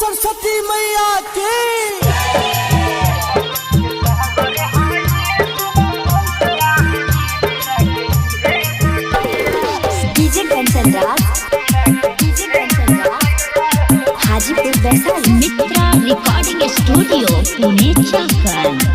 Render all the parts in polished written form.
सरस्वती मैया की। डीजे कंचन राज, हाजीपुर वैशाली। मित्रा recording studio Pune Chakan.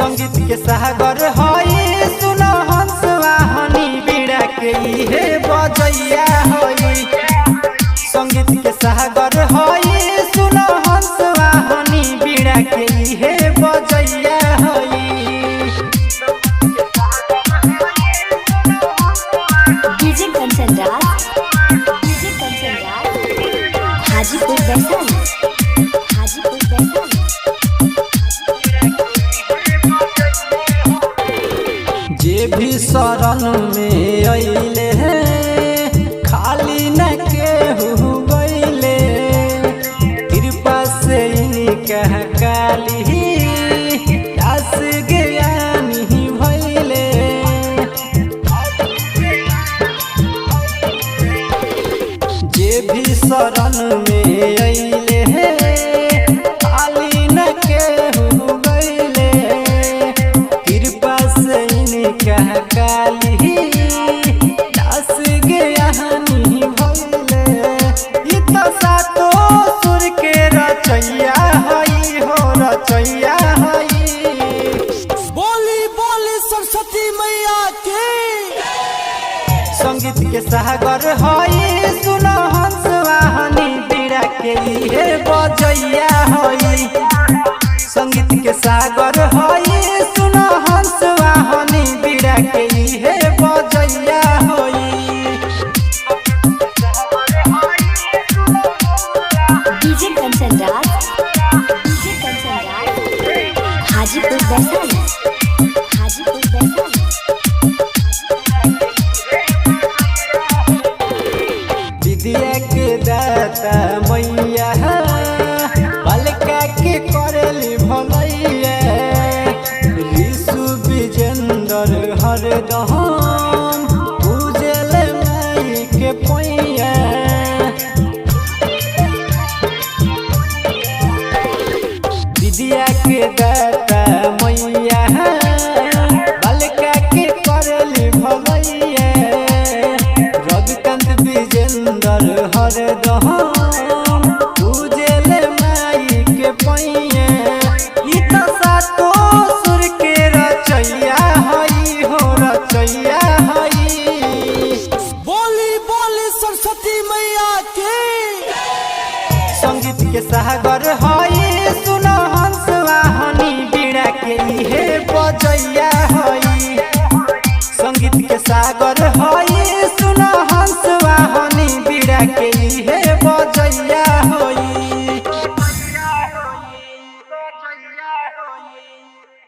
संगीत के सागर हई सुनो हंस वाहनी बीड़ा के हे बजैया हई। संगीत के सागर हई सुनो हंस वाहनी बीड़ा के हे बजैया हई। डीजे कंचन राज, हाजीपुर वैशाली। जे भी शरण में अइले खाली न केहू गइले, कृपा से इनका काली दास ज्ञानी भइले। जे भी शरण में अइले खाली न केहू गइले, कृपा से कह काली दास ज्ञानी भइले। ई तो सातो सुर के रचैया हई हो रचैया हई। बोली बोली सरस्वती मैया की। संगीत के सागर हई सुनो हंस वाहनी बीड़ा के हे बजैया हई। संगीत के सागर हई सुनो हंस वाहनी बीड़ा के हे बजैया हई। डीजे कंचन राज, हाजीपुर वैशाली। विद्या के दाता मैया बालिका के करेली भलैया। ऋषु विजेंदर हरदम पूजल माई के पैया। विद्या के दाता मैया बालिका के करेली भलैया। रविकांत विजेंदर हरदम पूजल माई के पैया। ई तो सातो सुर के रचैया हई हो रचैया हई। बोली बोली सरस्वती मैया की। संगीत के सागर हई सुनो हंस वाहनी बीड़ा के हे बजैया हई। संगीत के सागर हई सुनो हंस वाहनी बीड़ा के